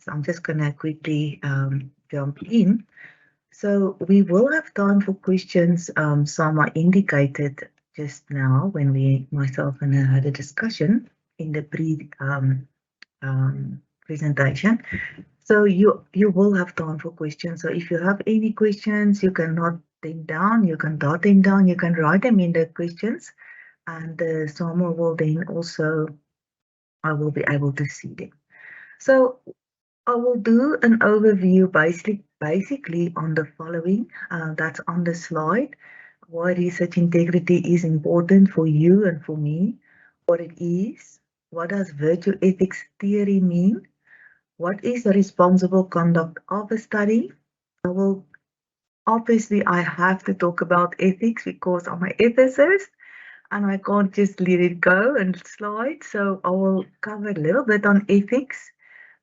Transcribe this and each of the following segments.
So I'm just going to quickly jump in. So we will have time for questions. Some are indicated just now when myself and I had a discussion in the presentation. So you will have time for questions. So if you have any questions, you can note them down, you can jot them down, you can write them in the questions, and someone will then also, I will be able to see them. So I will do an overview basically on the following. That's on the slide. Why research integrity is important for you and for me, what it is, what does virtue ethics theory mean, what is the responsible conduct of a study. I will Obviously I have to talk about ethics because I'm an ethicist and I can't just let it go and slide. So I will cover a little bit on ethics,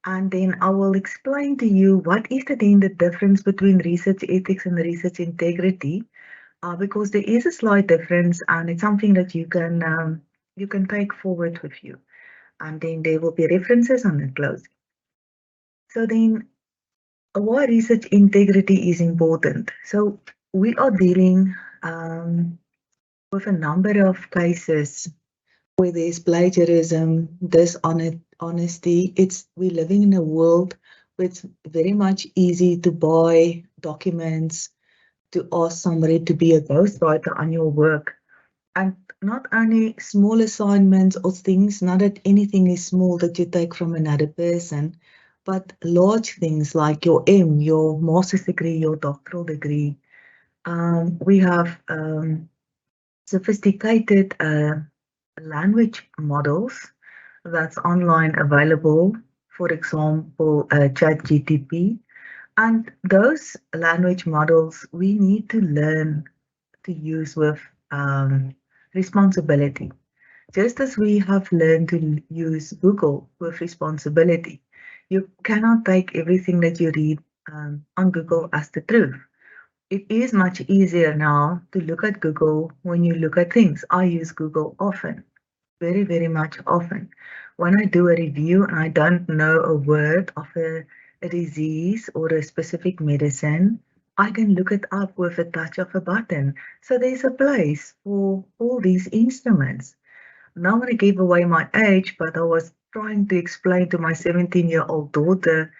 and then I will explain to you what is the difference between research ethics and research integrity, because there is a slight difference, and it's something that you can take forward with you. And then there will be references on the closing. So then, why research integrity is important? So we are dealing with a number of cases where there's plagiarism, dishonesty. We're living in a world where it's very much easy to buy documents, to ask somebody to be a ghostwriter on your work. And not only small assignments or things, not that anything is small that you take from another person, but large things like your master's degree, your doctoral degree. We have sophisticated language models that's online available, for example, ChatGTP. And those language models we need to learn to use with responsibility, just as we have learned to use Google with responsibility. You cannot take everything that you read on Google as the truth. It is much easier now to look at Google when you look at things. I use Google often, very, very much often. When I do a review and I don't know a word of a disease or a specific medicine, I can look it up with a touch of a button. So there's a place for all these instruments. Now I'm going to give away my age, but I was trying to explain to my 17-year-old daughter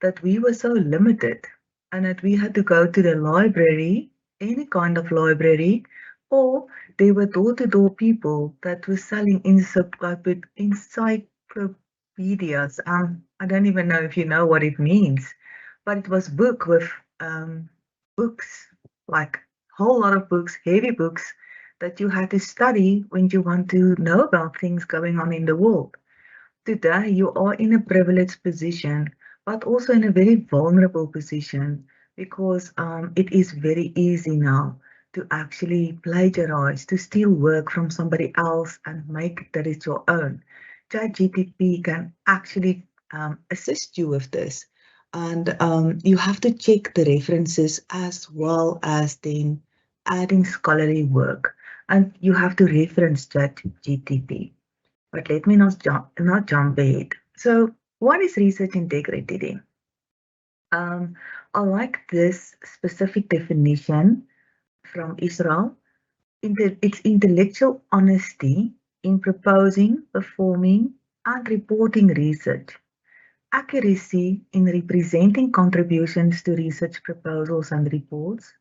that we were so limited and that we had to go to the library, any kind of library, or there were door-to-door people that were selling encyclopedias. I don't even know if you know what it means, but it was book with books, like whole lot of books, heavy books that you had to study when you want to know about things going on in the world. Today, you are in a privileged position, but also in a very vulnerable position because it is very easy now to actually plagiarize, to steal work from somebody else and make that it's your own. ChatGPT can actually assist you with this. And you have to check the references as well as then adding scholarly work. And you have to reference ChatGPT. But let me not jump ahead. So, what is research integrity then? I like this specific definition from Israel. It's intellectual honesty in proposing, performing, and reporting research, accuracy in representing contributions to research proposals and reports,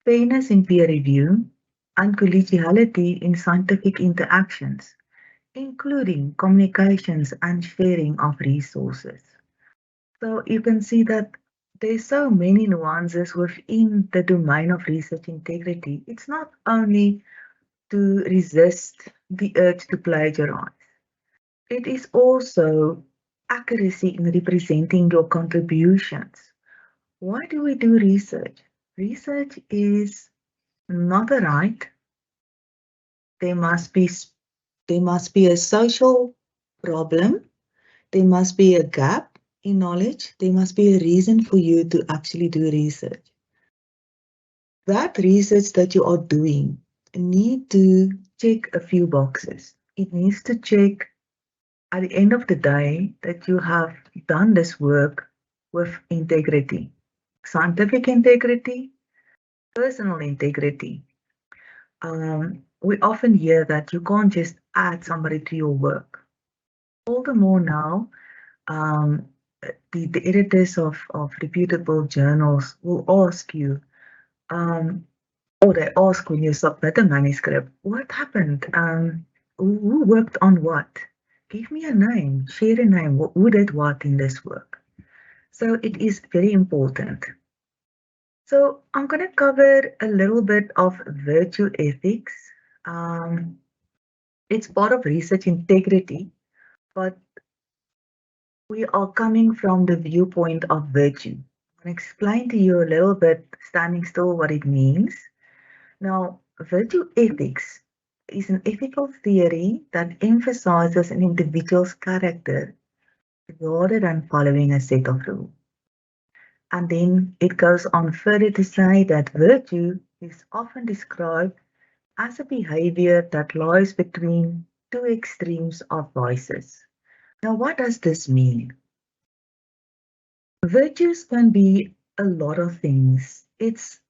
fairness in peer review, and collegiality in scientific interactions, including communications and sharing of resources. So you can see that there's so many nuances within the domain of research integrity. It's not only to resist the urge to plagiarize. It is also accuracy in representing your contributions. Why do we do research? Research is not a right. There must be a social problem. There must be a gap in knowledge. There must be a reason for you to actually do research. That research that you are doing need to check a few boxes. It needs to check at the end of the day that you have done this work with integrity, scientific integrity, personal integrity. We often hear that you can't just add somebody to your work. All the more now, um, the editors of reputable journals will ask you, um, or they ask when you submit a manuscript, what happened? Who worked on what? Give me a name, share a name, who did what in this work. So it is very important. So I'm going to cover a little bit of virtue ethics. Um, it's part of research integrity, but we are coming from the viewpoint of virtue. I'll explain to you a little bit, standing still, what it means. Now, virtue ethics is an ethical theory that emphasizes an individual's character rather than following a set of rules. And then it goes on further to say that virtue is often described as a behavior that lies between two extremes of vices. Now, what does this mean? Virtues can be a lot of things. It's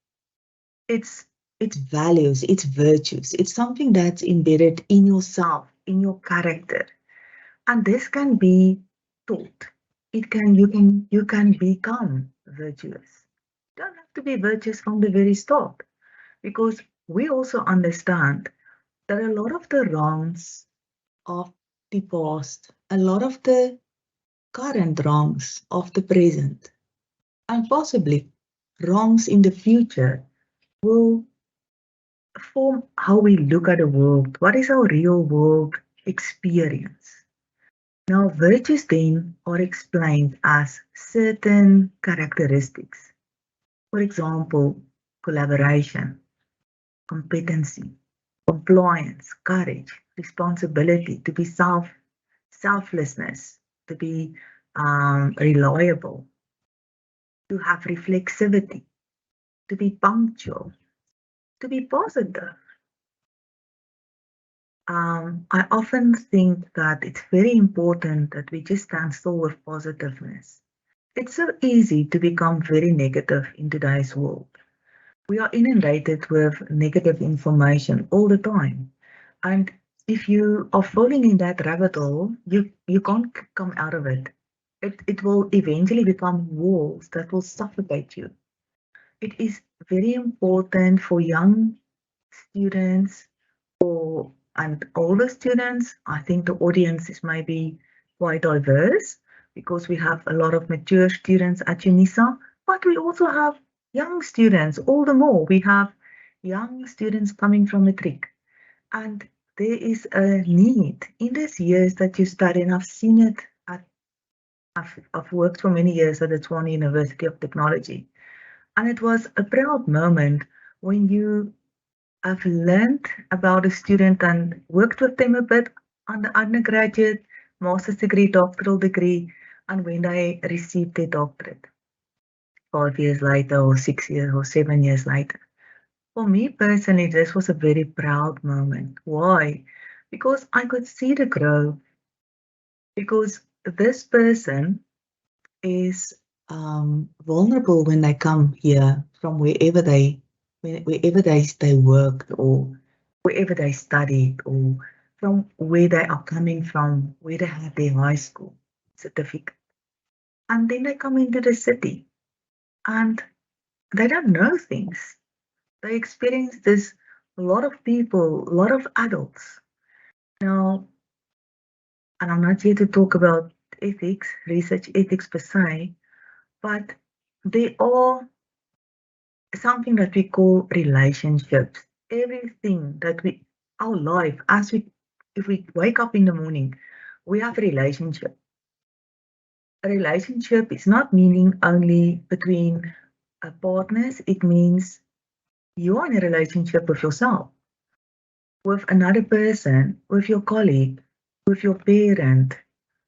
it's values, it's virtues, it's something that's embedded in yourself, in your character. And this can be taught. You can become virtuous. You don't have to be virtuous from the very start, because we also understand that a lot of the wrongs of the past, a lot of the current wrongs of the present, and possibly wrongs in the future will form how we look at the world. What is our real world experience? Now, virtues then are explained as certain characteristics. For example, collaboration, competency, compliance, courage, responsibility, to be selflessness, to be reliable, to have reflexivity, to be punctual, to be positive. I often think that it's very important that we just stand still with positiveness. It's so easy to become very negative in today's world. We are inundated with negative information all the time. And if you are falling in that rabbit hole, you can't come out of it. It will eventually become walls that will suffocate you. It is very important for young students or and older students. I think the audience is maybe quite diverse because we have a lot of mature students at UNISA, but we also have young students, all the more. We have young students coming from matric, and there is a need in these years that you study, and I've seen it at I've worked for many years at the Tshwane University of Technology, and it was a proud moment when I've learned about a student and worked with them a bit on the undergraduate, master's degree, doctoral degree, and when they received their doctorate 5 years later, or 6 years, or 7 years later. For me personally, this was a very proud moment. Why? Because I could see the growth. Because this person is vulnerable when they come here from wherever they worked, or wherever they studied, or from where they are coming from, where they had their high school certificate. And then they come into the city and they don't know things. They experience this, a lot of people, a lot of adults. Now, and I'm not here to talk about ethics, research ethics per se, but they are something that we call relationships. Everything that our life, if we wake up in the morning, we have a relationship. A relationship is not meaning only between partners, it means you are in a relationship with yourself, with another person, with your colleague, with your parent,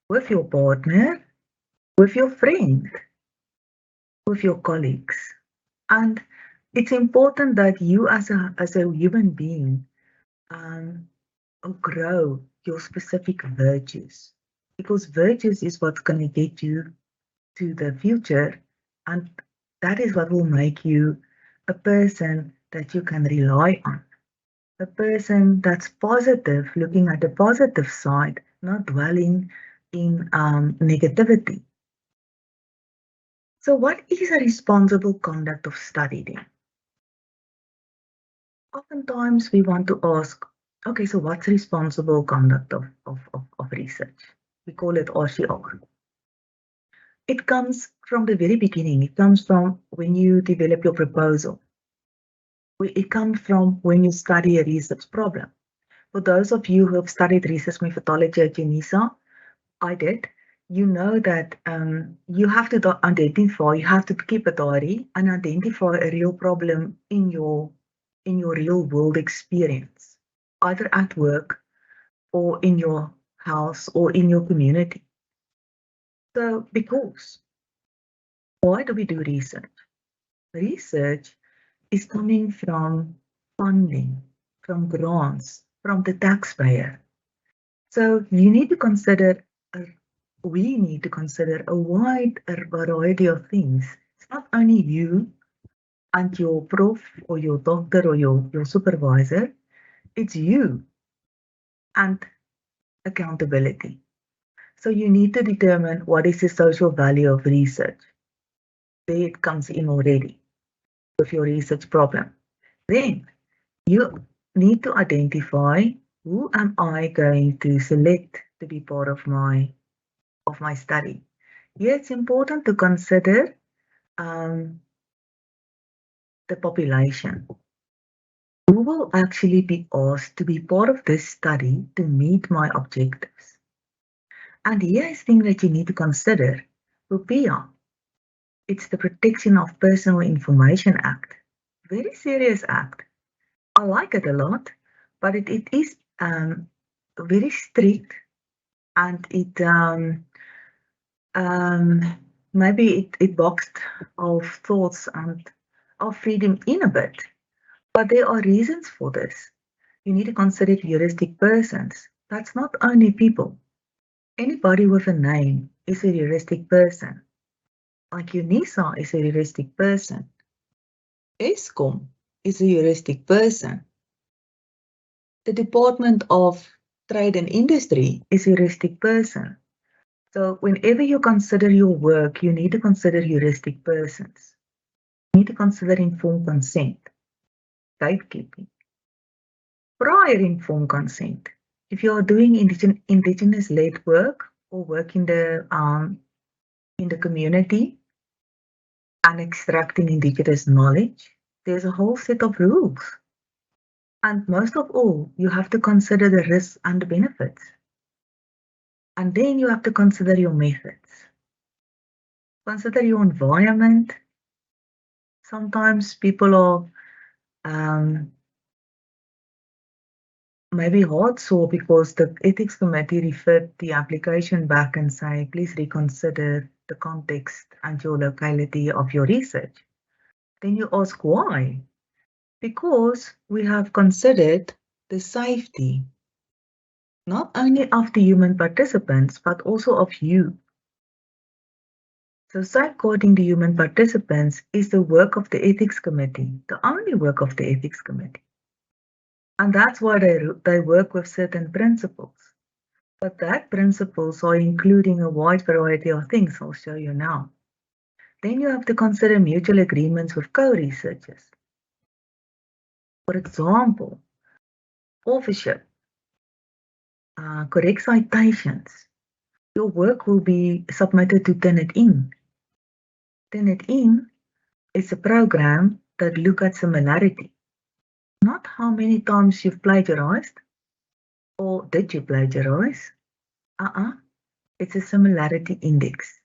with your partner, with your friend, with your colleagues. And it's important that you as a human being um, grow your specific virtues. because virtues is what's going to get you to the future, and that is what will make you a person that you can rely on. A person that's positive, looking at the positive side, not dwelling in negativity. So, what is a responsible conduct of study then? Oftentimes we want to ask, okay, so what's responsible conduct of research? We call it RCR. It comes from the very beginning. It comes from when you develop your proposal. It comes from when you study a research problem. For those of you who have studied research methodology at UNISA, I did, you know that you have to identify, you have to keep a diary and identify a real problem in your real world experience, either at work or in your house or in your community. So, because why do we do research? Research is coming from funding, from grants, from the taxpayer. So you need to consider, we need to consider a wide variety of things. It's not only you and your prof or your doctor or your supervisor, it's you and accountability. So you need to determine what is the social value of research. There it comes in already with your research problem. Then you need to identify who am I going to select to be part of my study. Here it's important to consider the population. Who will actually be asked to be part of this study to meet my objectives? And here is thing that you need to consider. PUPIA, it's the Protection of Personal Information Act. Very serious act. I like it a lot, but it is very strict, and it maybe it boxed our thoughts and our freedom in a bit. But there are reasons for this. You need to consider heuristic persons. That's not only people. Anybody with a name is a heuristic person. Like UNISA is a heuristic person. ESCOM is a heuristic person. The Department of Trade and Industry is a heuristic person. So whenever you consider your work, you need to consider heuristic persons. You need to consider informed consent, gatekeeping, prior informed consent. If you are doing indigenous-led work or work in the community and extracting indigenous knowledge, there's a whole set of rules. And most of all, you have to consider the risks and the benefits. And then you have to consider your methods. Consider your environment. Sometimes people are maybe hard sore because the ethics committee referred the application back and say, please reconsider the context and your locality of your research. Then you ask why? Because we have considered the safety, not only of the human participants, but also of you. So safeguarding the human participants is the work of the ethics committee, the only work of the ethics committee. And that's why they work with certain principles. But that principles are including a wide variety of things I'll show you now. Then you have to consider mutual agreements with co-researchers. For example, authorship, correct citations. Your work will be submitted to Turnitin. Turnitin is a program that looks at similarity. Not how many times you've plagiarized or did you plagiarize. It's a similarity index.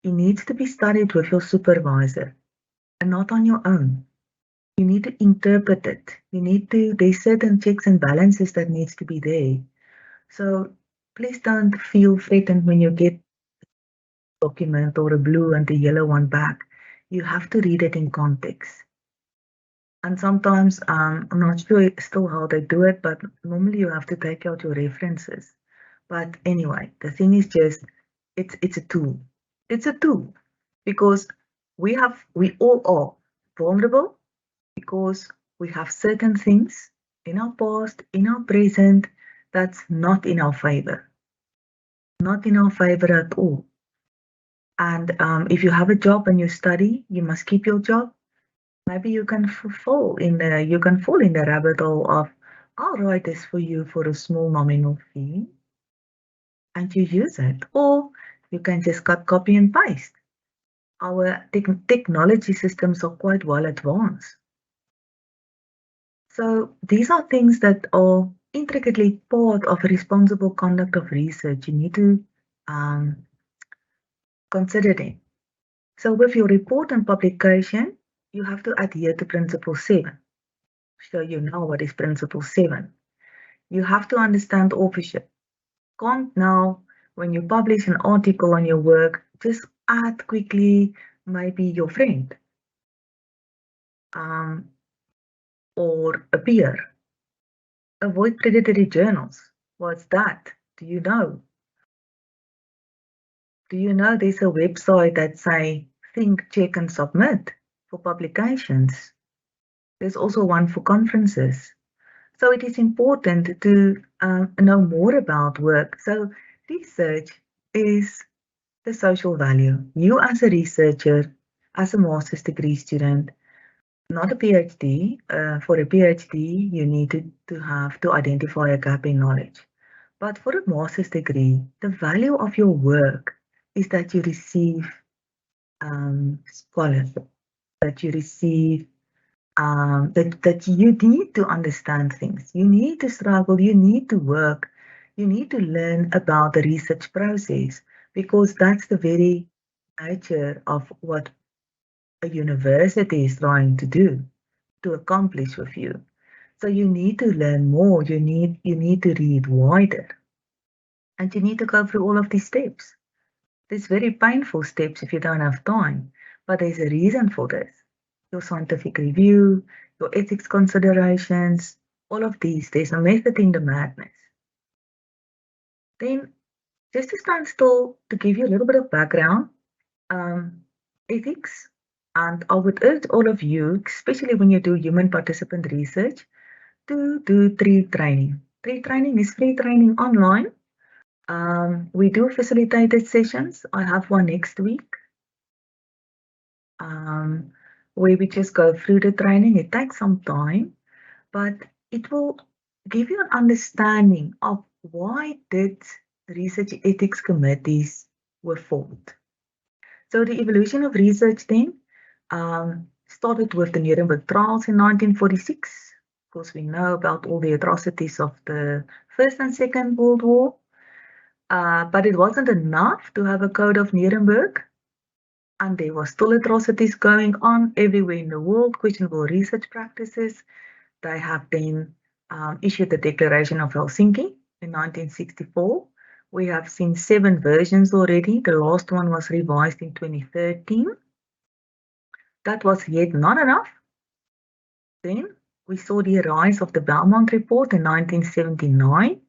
It needs to be studied with your supervisor and not on your own. You need to interpret it. There's certain checks and balances that needs to be there. So please don't feel threatened when you get a document or a blue and a yellow one back. You have to read it in context. And sometimes, I'm not sure still how they do it, but normally you have to take out your references. But anyway, the thing is just, it's a tool. It's a tool because we all are vulnerable because we have certain things in our past, in our present, that's not in our favor. Not in our favor at all. And if you have a job and you study, you must keep your job. Maybe you can fall in the rabbit hole of, I'll write this for you for a small nominal fee, and you use it. Or you can just cut, copy, and paste. Our technology systems are quite well advanced. So these are things that are intricately part of responsible conduct of research. You need to consider them. So with your report and publication, you have to adhere to Principle 7. So you know what is Principle 7. You have to understand authorship. Can't now, when you publish an article on your work, just add quickly maybe your friend or a peer. Avoid predatory journals. What's that? Do you know? Do you know there's a website that say think, check, and submit for publications? There's also one for conferences. So it is important to know more about work. So research is the social value. You as a researcher, as a master's degree student, not a PhD. For a PhD, you need to identify a gap in knowledge. But for a master's degree, the value of your work is that you receive scholarship, that you receive that you need to understand things. You need to struggle, you need to work, you need to learn about the research process because that's the very nature of what a university is trying to do, to accomplish with you. So you need to learn more, you need to read wider, and you need to go through all of these steps. These very painful steps if you don't have time, but there's a reason for this. Your scientific review, your ethics considerations, all of these, there's a method in the madness. Then, just to stand still, to give you a little bit of background, ethics, and I would urge all of you, especially when you do human participant research, to do TREE training. TREE training is free training online. We do facilitated sessions. I have one next week. Where we just go through the training. It takes some time, but it will give you an understanding of why did research ethics committees were formed. So the evolution of research then started with the Nuremberg trials in 1946. Of course, we know about all the atrocities of the First and Second World War, but it wasn't enough to have a code of Nuremberg. And there were still atrocities going on everywhere in the world, questionable research practices. They have been issued the Declaration of Helsinki in 1964. We have seen 7 versions already. The last one was revised in 2013. That was yet not enough. Then we saw the rise of the Belmont Report in 1979.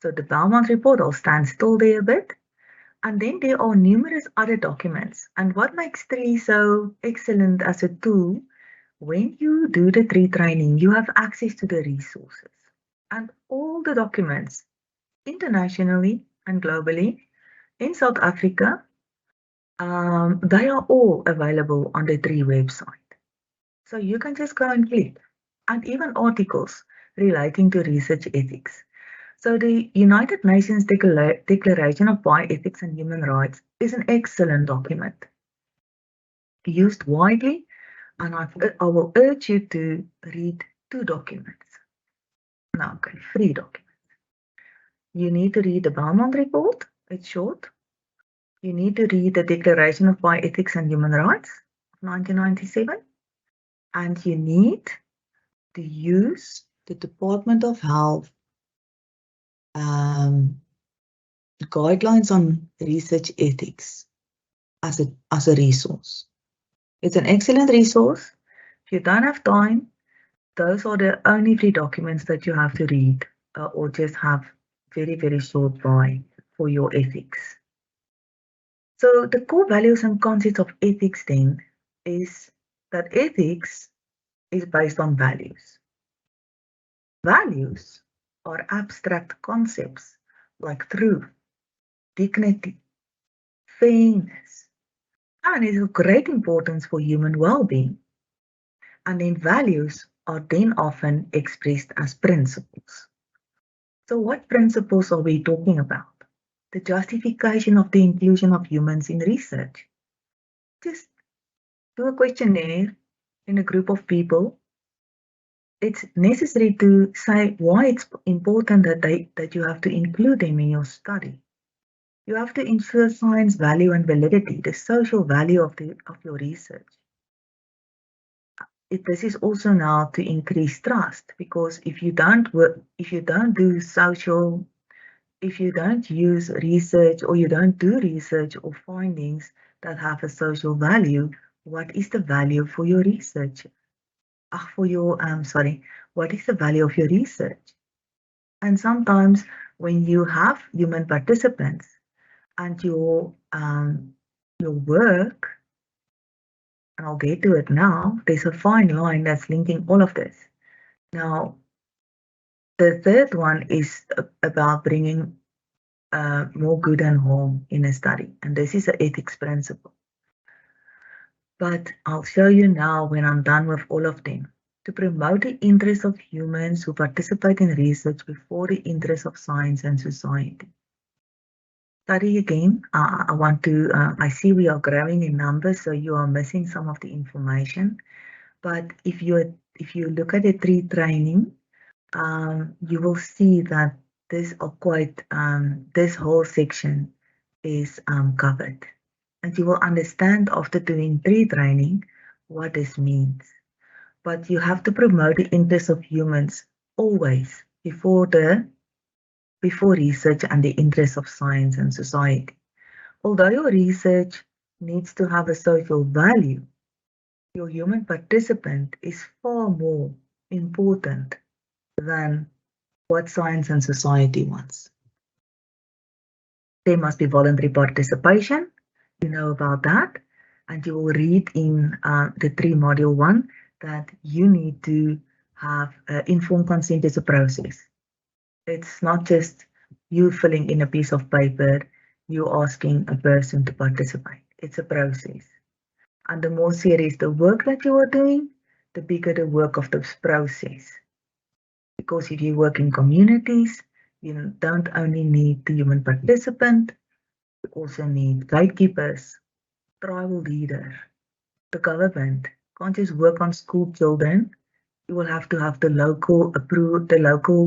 So the Belmont Report, I'll stand still there a bit. And then there are numerous other documents. And what makes TREE so excellent as a tool, when you do the TREE training, you have access to the resources. And all the documents, internationally and globally, in South Africa, they are all available on the TREE website. So you can just go and click. And even articles relating to research ethics. So the United Nations Declaration of Bioethics and Human Rights is an excellent document, used widely, and I will urge you to read 2 documents. Now, okay, 3 documents. You need to read the Belmont Report, it's short. You need to read the Declaration of Bioethics and Human Rights, 1997. And you need to use the Department of Health guidelines on research ethics as a resource. It's an excellent resource. If you don't have time, those are the only 3 documents that you have to read or just have very, very short by for your ethics. So the core values and concepts of ethics then is that ethics is based on values. Values are abstract concepts like truth, dignity, fairness, and is of great importance for human well-being. And then values are then often expressed as principles. So what principles are we talking about? The justification of the inclusion of humans in research. Just do a questionnaire in a group of people. It's necessary to say why it's important that you have to include them in your study. You have to ensure science value and validity, the social value of your research. This is also now to increase trust, because if you don't work, if you don't do social, if you don't use research or you don't do research or findings that have a social value, what is the value for your research? What is the value of your research? And sometimes when you have human participants and your work, and I'll get to it now, there's a fine line that's linking all of this. Now, the third one is about bringing more good and harm in a study, and this is an ethics principle. But I'll show you now when I'm done with all of them. To promote the interests of humans who participate in research before the interests of science and society. Study again, I see we are growing in numbers, so you are missing some of the information. But if you look at the tree training, you will see that this whole section is covered. And you will understand after doing tree training what this means. But you have to promote the interests of humans always before research and the interests of science and society. Although your research needs to have a social value, your human participant is far more important than what science and society wants. There must be voluntary participation. You know about that. And you will read in the 3 module 1 that you need to have informed consent as a process. It's not just you filling in a piece of paper, you asking a person to participate. It's a process. And the more serious the work that you are doing, the bigger the work of this process. Because if you work in communities, you don't only need the human participant, you also need gatekeepers, tribal leader, the government. Can't just work on school children. You will have to have the local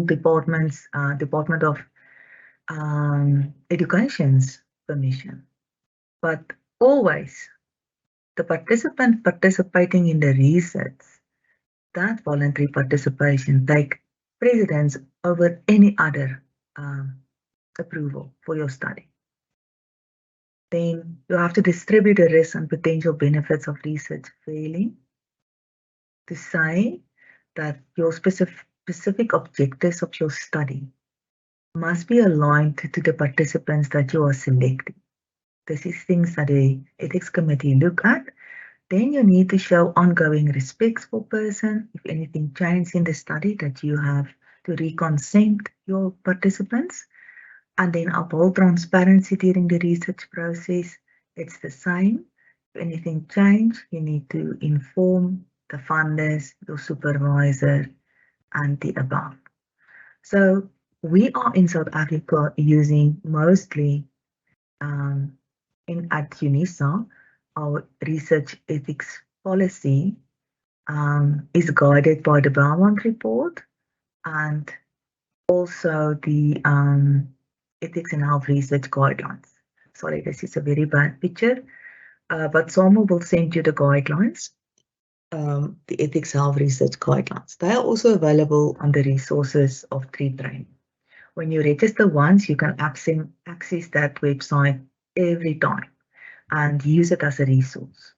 department of education's permission. But always the participant participating in the research, that voluntary participation take precedence over any other approval for your study. Then you have to distribute the risks and potential benefits of research fairly, to say that your specific objectives of your study must be aligned to the participants that you are selecting. This is things that the ethics committee look at. Then you need to show ongoing respect for person. If anything changes in the study, that you have to reconsent your participants, and then uphold transparency during the research process. It's the same. If anything changes, you need to inform the funders, your supervisor, and the above. So we are in South Africa using mostly at UNISA, our research ethics policy is guided by the Beaumont report and also the ethics and health research guidelines. Sorry, this is a very bad picture, but Samuel will send you the guidelines, the ethics health research guidelines. They are also available on the resources of tree training. When you register once, you can access that website every time and use it as a resource.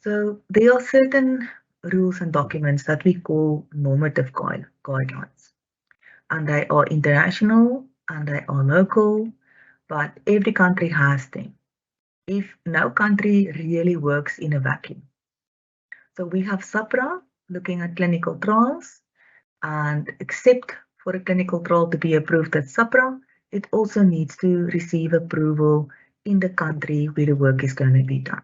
So there are certain rules and documents that we call normative guidelines, and they are international and they are local, but every country has them. If no country really works in a vacuum. So we have SAPRA looking at clinical trials, and except for a clinical trial to be approved at SAPRA, it also needs to receive approval in the country where the work is going to be done.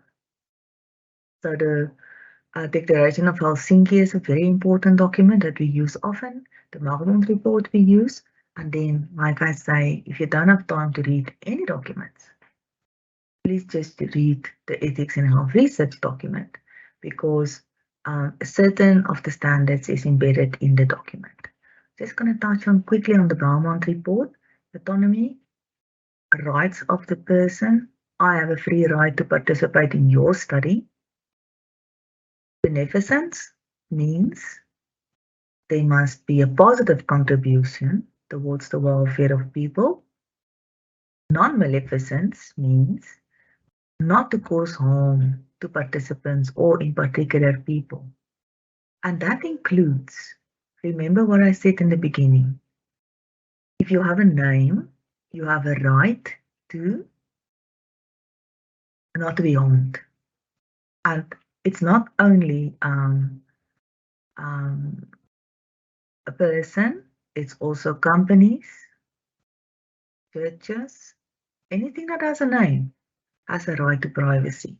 So the Declaration of Helsinki is a very important document that we use often, the Melbourne report we use, and then, like I say, if you don't have time to read any documents, please just read the Ethics in Health Research document, because certain of the standards is embedded in the document. Just going to touch on quickly on the Belmont report, autonomy, rights of the person. I have a free right to participate in your study. Beneficence means there must be a positive contribution towards the welfare of people. Non-maleficence means not to cause harm to participants or in particular people. And that includes, remember what I said in the beginning, if you have a name, you have a right to not to be harmed. And it's not only a person, it's also companies, churches, anything that has a name has a right to privacy.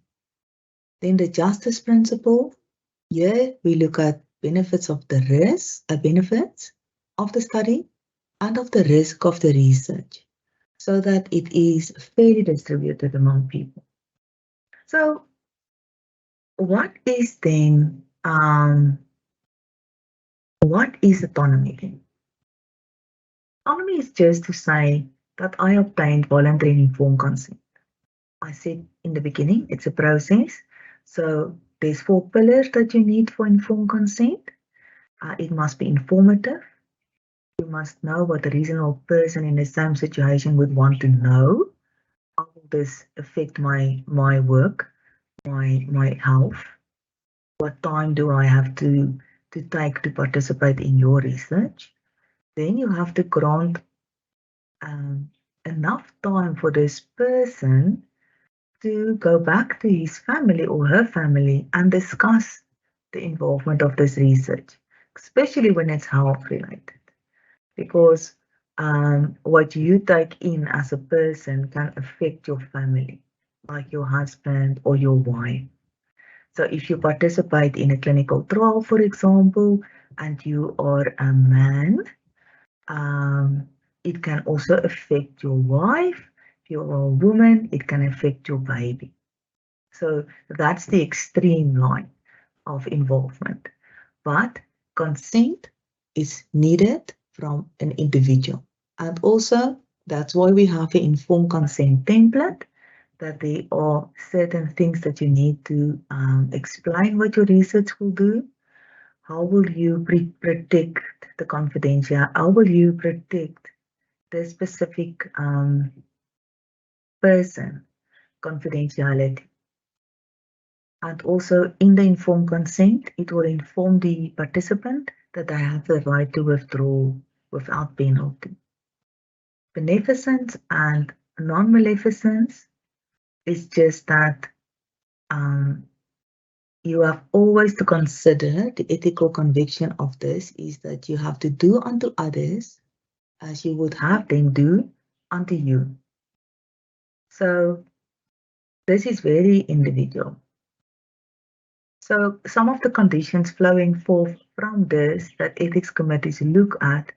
Then the justice principle, here we look at benefits of the benefits of the study and of the risk of the research, so that it is fairly distributed among people. So what is then, what is autonomy then? Autonomy is just to say that I obtained voluntary and informed consent. I said in the beginning, it's a process. So there's 4 pillars that you need for informed consent. It must be informative. You must know what a reasonable person in the same situation would want to know. How will this affect my work, my health? What time do I have to take to participate in your research? Then you have to grant enough time for this person to go back to his family or her family and discuss the involvement of this research, especially when it's health related. Because what you take in as a person can affect your family, like your husband or your wife. So if you participate in a clinical trial, for example, and you are a man, it can also affect your wife. If you're a woman, it can affect your baby. So that's the extreme line of involvement. But consent is needed from an individual. And also, that's why we have an informed consent template, that there are certain things that you need to explain what your research will do. How will you protect the confidential? How will you protect the specific person confidentiality? And also in the informed consent, it will inform the participant that they have the right to withdraw without penalty. Beneficence and non-maleficence is just that you have always to consider the ethical conviction of this is that you have to do unto others as you would have them do unto you. So this is very individual. So some of the conditions flowing forth from this that ethics committees look at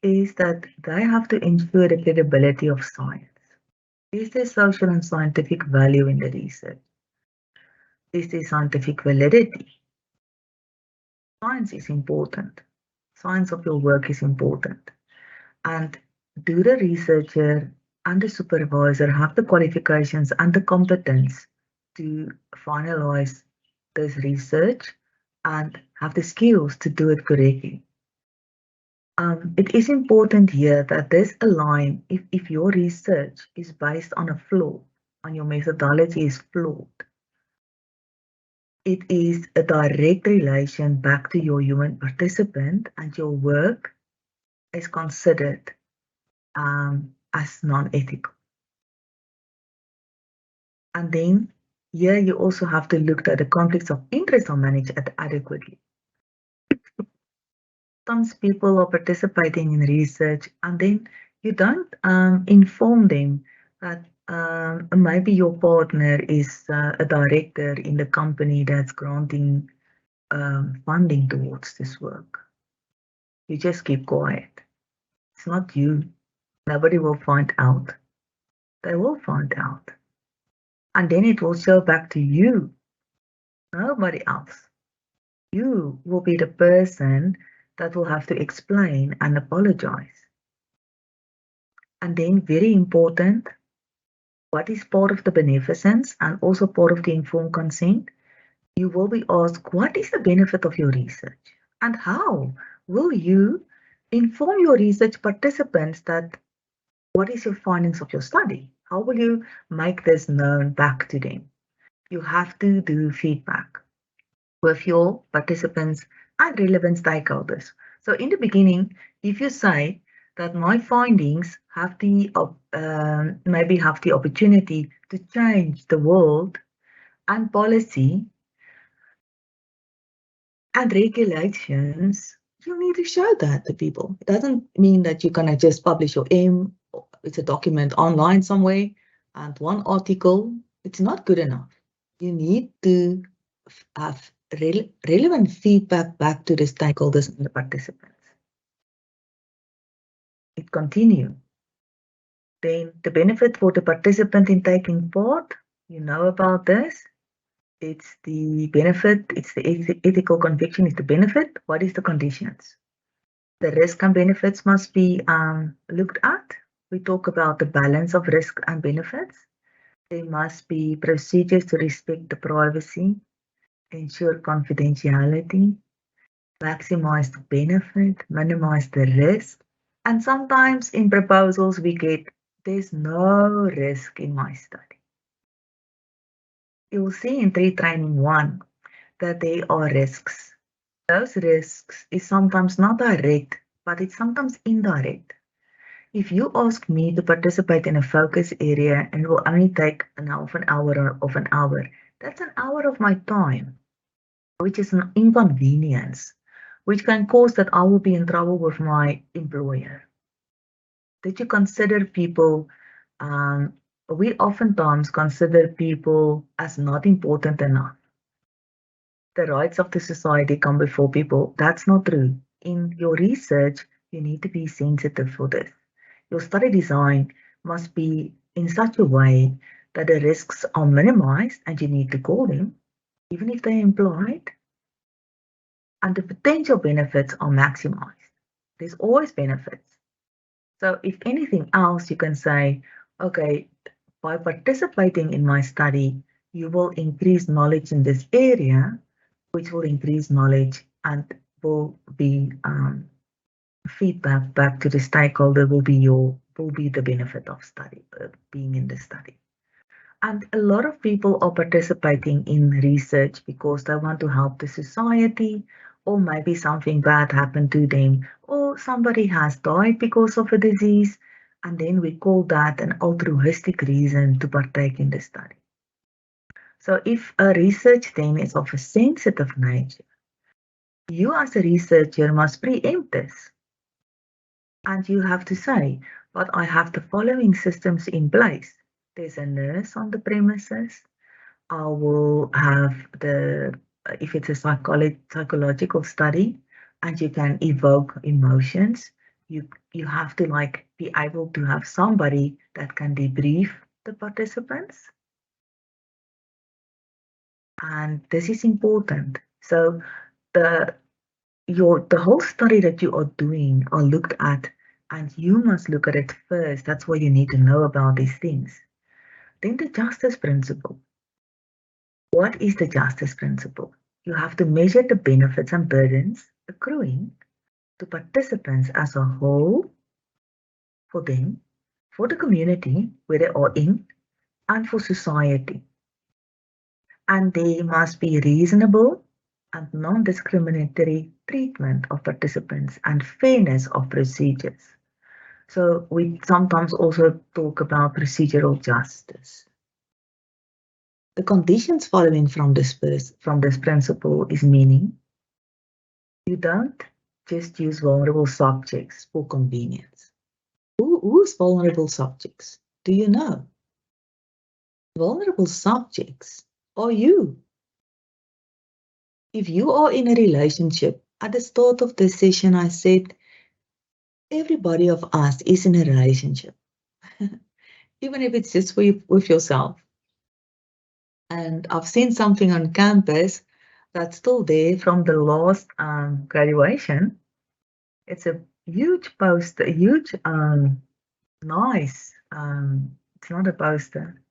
is that they have to ensure the credibility of science. Is there social and scientific value in the research? Is there scientific validity? Science is important. Science of your work is important. And do the researcher and the supervisor have the qualifications and the competence to finalize this research and have the skills to do it correctly? It is important here that this align if your research is based on a flaw, on your methodology is flawed, it is a direct relation back to your human participant and your work is considered as non-ethical. And then here you also have to look at the conflicts of interest are managed adequately. Sometimes people are participating in research and then you don't inform them that maybe your partner is a director in the company that's granting funding towards this work. You just keep quiet. It's not you. Nobody will find out. They will find out. And then it will show back to you, nobody else. You will be the person that will have to explain and apologize. And then, very important, what is part of the beneficence and also part of the informed consent? You will be asked, what is the benefit of your research? And how will you inform your research participants that what is your findings of your study? How will you make this known back to them? You have to do feedback with your participants and relevant stakeholders. So in the beginning, if you say that my findings have the maybe have the opportunity to change the world and policy and regulations, you need to show that to people. It doesn't mean that you're gonna just publish your aim. It's a document online somewhere and one article. It's not good enough. You need to have relevant feedback back to the stakeholders and the participants. It continues. Then the benefit for the participant in taking part, you know about this. It's the benefit, it's the ethical conviction is the benefit. What is the conditions? The risk and benefits must be looked at. We talk about the balance of risk and benefits. There must be procedures to respect the privacy, ensure confidentiality, maximize the benefit, minimize the risk. And sometimes in proposals we get, there's no risk in my study. You'll see in training 1 that there are risks. Those risks is sometimes not direct, but it's sometimes indirect. If you ask me to participate in a focus area and it will only take an hour of an hour, that's an hour of my time, which is an inconvenience, which can cause that I will be in trouble with my employer. Did you consider people, we oftentimes consider people as not important enough. The rights of the society come before people. That's not true. In your research, you need to be sensitive for this. Your study design must be in such a way that the risks are minimized, and you need to call them, even if they're implied, and the potential benefits are maximized. There's always benefits. So if anything else, you can say, okay, by participating in my study, you will increase knowledge in this area, which will increase knowledge and will be feedback back to the stakeholder will be the benefit of study, being in the study. And a lot of people are participating in research because they want to help the society, or maybe something bad happened to them, or somebody has died because of a disease, and then we call that an altruistic reason to partake in the study. So if a research then is of a sensitive nature, you as a researcher must preempt this. And you have to say, but I have the following systems in place. There's a nurse on the premises. I will have if it's a psychological study and you can evoke emotions, you have to be able to have somebody that can debrief the participants. And this is important. So the whole study that you are doing are looked at, and you must look at it first. That's why you need to know about these things. Then the justice principle. What is the justice principle? You have to measure the benefits and burdens accruing to participants as a whole, for them, for the community where they are in, and for society. And there must be reasonable and non-discriminatory treatment of participants and fairness of procedures. So we sometimes also talk about procedural justice. The conditions following from this principle is meaning you don't just use vulnerable subjects for convenience. Who's vulnerable subjects? Do you know? Vulnerable subjects are you. If you are in a relationship, at the start of this session, I said everybody of us is in a relationship, even if it's just with yourself. And I've seen something on campus that's still there from the last graduation. It's a huge poster, a huge, nice, it's not a poster.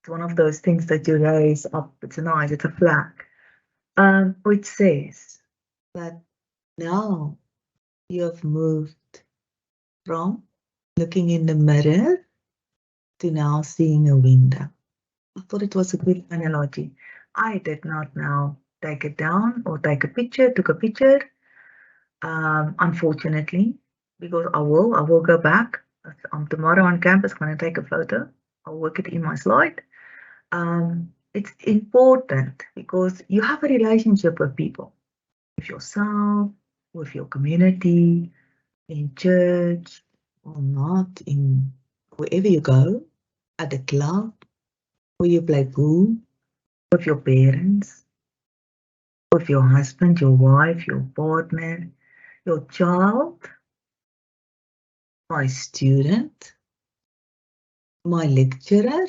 It's one of those things that you raise up. It's nice, it's a flag, which says that now you have moved from looking in the mirror to now seeing a window. I thought it was a good analogy. I did not now take it down or take a picture, took a picture, unfortunately, because I will go back. Tomorrow on campus, I'm going to take a photo. I'll work it in my slide. It's important because you have a relationship with people, with yourself, with your community, in church or not, in wherever you go, at the club, where you play pool, with your parents, with your husband, your wife, your partner, your child, my student, my lecturer,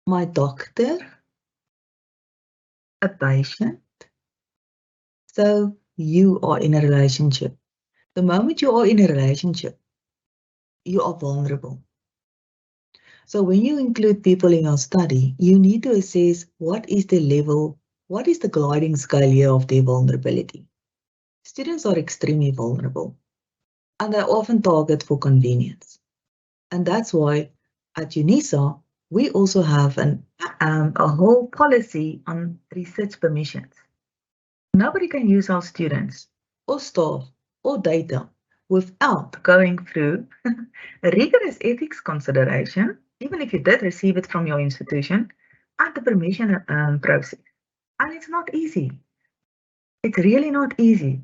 my doctor, a patient. So you are in a relationship. The moment you are in a relationship, you are vulnerable. So when you include people in your study, you need to assess what is the level, what is the gliding scale here of their vulnerability. Students are extremely vulnerable and they often target for convenience. And that's why at UNISA, we also have a whole policy on research permissions. Nobody can use our students or staff or data without going through a rigorous ethics consideration, even if you did receive it from your institution, and the permission process. And it's not easy. It's really not easy.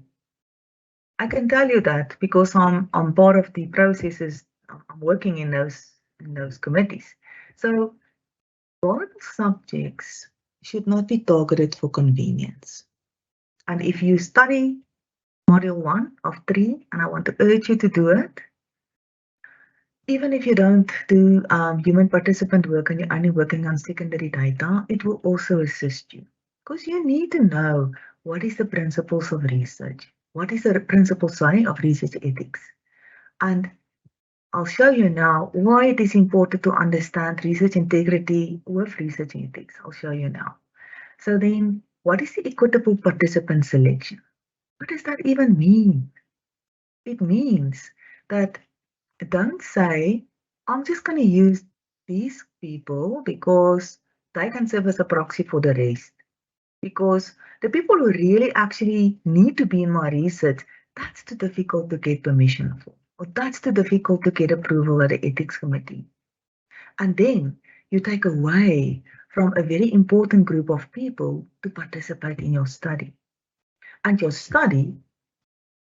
I can tell you that because I'm part of the processes. I'm working in those committees. So vulnerable subjects should not be targeted for convenience. And if you study module 1 of 3, and I want to urge you to do it, even if you don't do human participant work and you're only working on secondary data, it will also assist you because you need to know what is the principles of research, what is the principles, sorry, of research ethics. And I'll show you now why it is important to understand research integrity with research ethics. I'll show you now. So then, what is the equitable participant selection? What does that even mean? It means that don't say, I'm just going to use these people because they can serve as a proxy for the rest. Because the people who really actually need to be in my research, that's too difficult to get permission for, or that's too difficult to get approval at the ethics committee. And then you take away from a very important group of people to participate in your study. And your study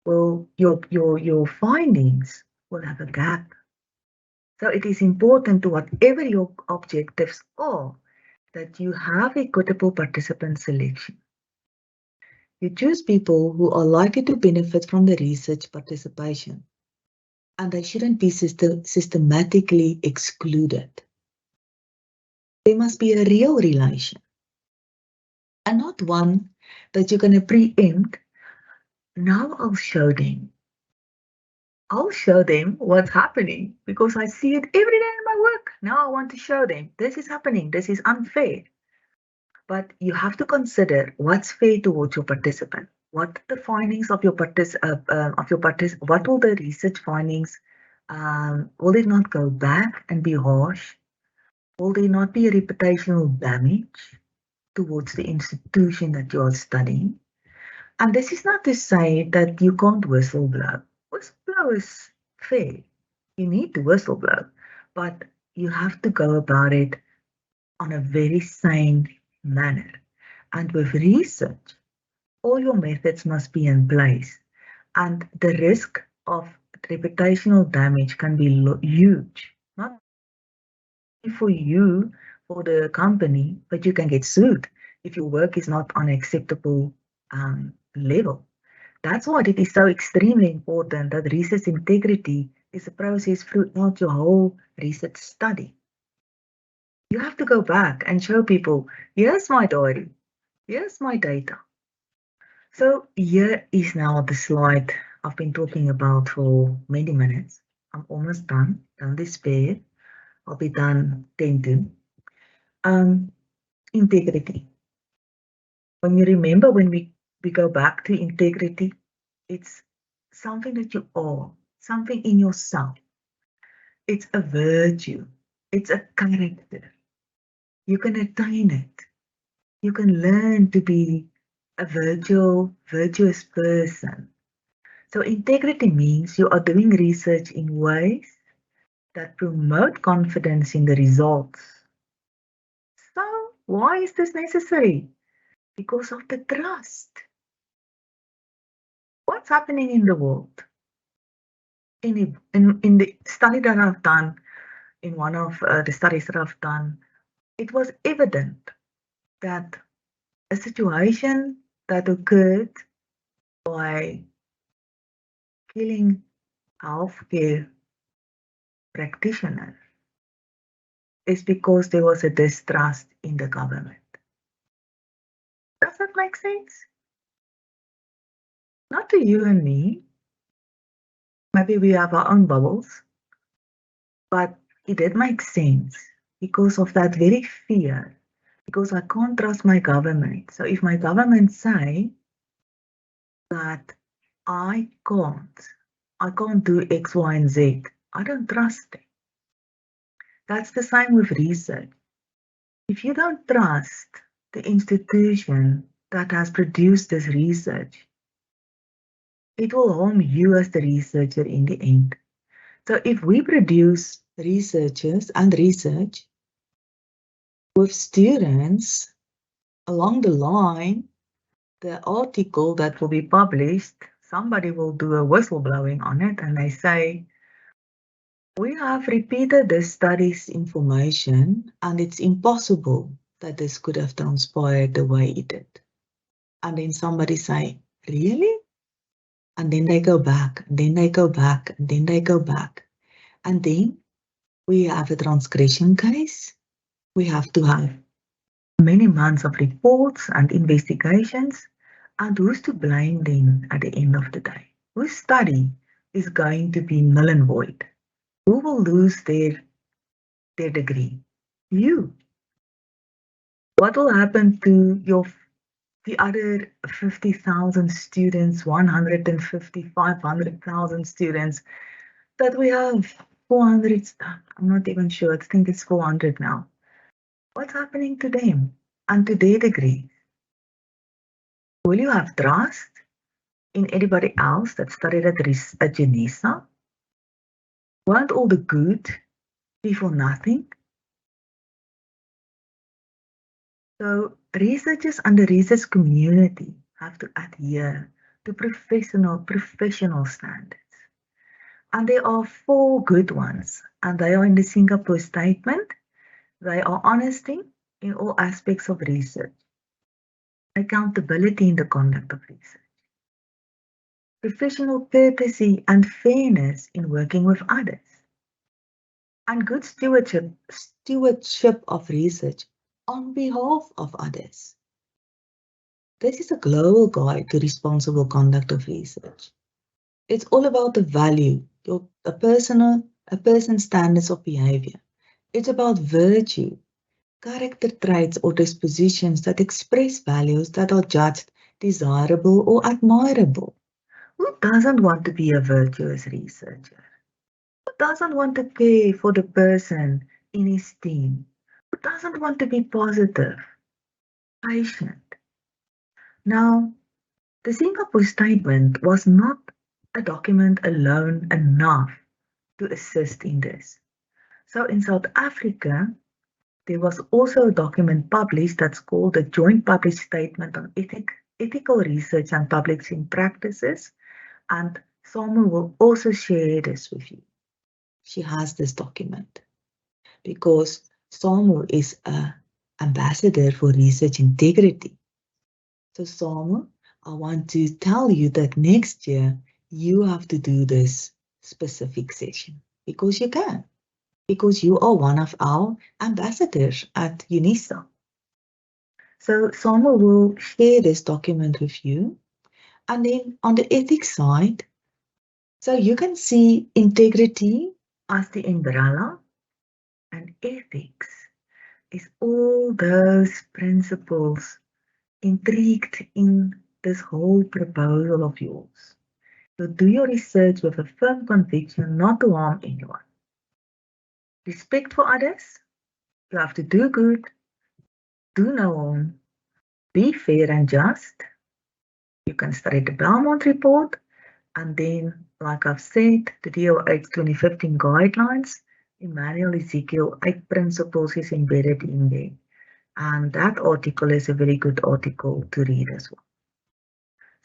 will, your findings will have a gap. So it is important to whatever your objectives are, that you have equitable participant selection. You choose people who are likely to benefit from the research participation, and they shouldn't be systematically excluded. There must be a real relation, and not one that you're going to preempt. Now I'll show them. I'll show them what's happening because I see it every day in my work. Now I want to show them this is happening. This is unfair. But you have to consider what's fair towards your participant. What the findings of your what will the research findings? Will they not go back and be harsh? Will there not be a reputational damage towards the institution that you are studying? And this is not to say that you can't whistleblow. Whistleblow is fair. You need to whistleblow, but you have to go about it on a very sane manner. And with research, all your methods must be in place. And the risk of reputational damage can be huge, not only for you, for the company, but you can get sued if your work is not on acceptable level. That's why it is so extremely important that research integrity is a process throughout your whole research study. You have to go back and show people, here's my diary, here's my data. So here is now the slide I've been talking about for many minutes. I'm almost done. Don't despair. I'll be done 10 to. Integrity. When you remember when we go back to integrity, it's something that you are, something in yourself. It's a virtue. It's a character. You can attain it. You can learn to be a virtuous person. So integrity means you are doing research in ways that promote confidence in the results. So why is this necessary? Because of the trust. What's happening in the world? In the study that I've done, in one of the studies that I've done, it was evident that a situation that occurred by killing healthcare practitioners is because there was a distrust in the government. Does that make sense? Not to you and me. Maybe we have our own bubbles, but it did make sense because of that very fear. Because I can't trust my government. So if my government say that I can't do X, Y, and Z, I don't trust them. That's the same with research. If you don't trust the institution that has produced this research, it will harm you as the researcher in the end. So if we produce researchers and research with students along the line, the article that will be published, somebody will do a whistleblowing on it and they say, we have repeated the study's information and it's impossible that this could have transpired the way it did. And then somebody say, really? And then they go back, and then they go back, and then they go back. And then we have a transgression case. We have to have many months of reports and investigations. And who's to blame then at the end of the day? Whose study is going to be null and void? Who will lose their degree? You. What will happen to the other 50,000 students, 150, 500,000 students that we have? 400, I'm not even sure, I think it's 400 now. What's happening to them and to their degree? Will you have trust in anybody else that studied at Genesa? Won't all the good be for nothing? So researchers and the research community have to adhere to professional standards. And there are 4 good ones, and they are in the Singapore Statement. They are honesty in all aspects of research, accountability in the conduct of research, professional courtesy and fairness in working with others, and good stewardship of research on behalf of others. This is a global guide to responsible conduct of research. It's all about the value, a person's standards of behavior. It's about virtue, character traits or dispositions that express values that are judged desirable or admirable. Who doesn't want to be a virtuous researcher? Who doesn't want to care for the person in his team? Who doesn't want to be positive, patient? Now, the Singapore Statement was not a document alone enough to assist in this. So in South Africa, there was also a document published that's called the Joint Published Statement on Ethical Research and Publishing Practices. And Samu will also share this with you. She has this document because Samu is an ambassador for research integrity. So Samu, I want to tell you that next year you have to do this specific session because you can, because you are one of our ambassadors at UNISA. So Samu will share this document with you. And then on the ethics side, so you can see integrity as the umbrella, and ethics is all those principles intrigued in this whole proposal of yours. So do your research with a firm conviction not to harm anyone. Respect for others. You have to do good, do no harm, be fair and just. You can study the Belmont report, and then, like I've said, the DOH 2015 guidelines, Emmanuel Ezekiel 8 principles is embedded in there. And that article is a very good article to read as well.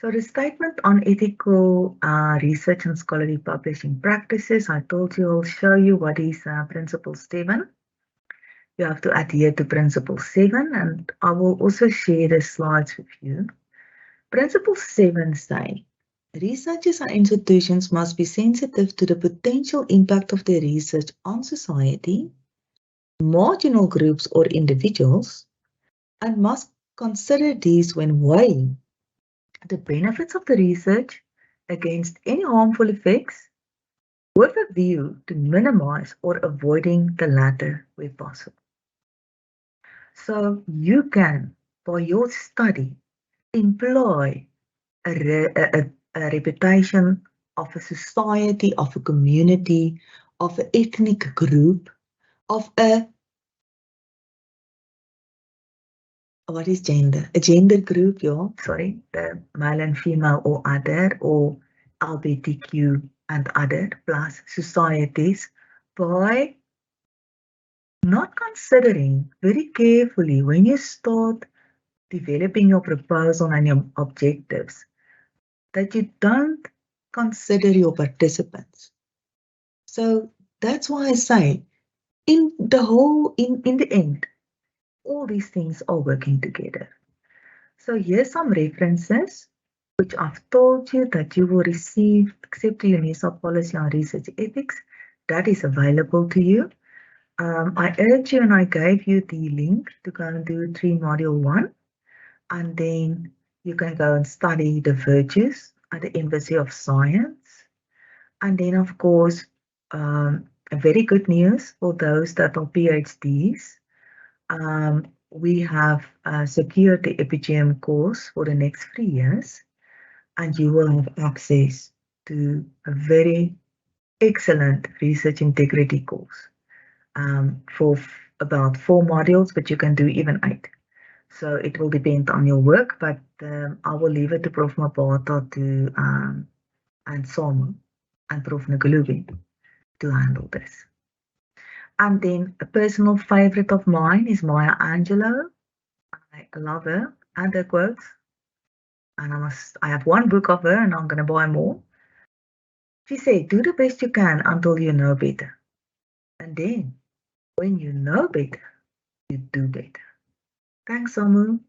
So the statement on ethical research and scholarly publishing practices, I told you I'll show you what is Principle 7. You have to adhere to Principle 7, and I will also share the slides with you. Principle 7 says, researchers and institutions must be sensitive to the potential impact of their research on society, marginal groups or individuals, and must consider these when weighing the benefits of the research against any harmful effects, with a view to minimize or avoiding the latter where possible. So you can, by your study, employ a reputation of a society, of a community, of an ethnic group, of what is gender? A gender group, yeah, sorry, the male and female or other, or LGBTQ and other, plus societies, by not considering very carefully when you start developing your proposal and your objectives, that you don't consider your participants. So that's why I say, in the end, all these things are working together. So here's some references which I've told you that you will receive, except the UNISA policy on research ethics, that is available to you. I urge you and I gave you the link to go and do 3 module 1, and then you can go and study the virtues at the Embassy of Science. And then, of course, very good news for those that are PhDs. We have secured the EpiGM course for the next 3 years, and you will have access to a very excellent research integrity course for about 4 modules, but you can do even 8. So it will depend on your work, but I will leave it to Prof. Mabata and Samu and Prof. Ngulubi to handle this. And then a personal favorite of mine is Maya Angelou. I love her and her quotes. And I have 1 book of her and I'm going to buy more. She said, do the best you can until you know better. And then when you know better, you do better. Thanks, Samu.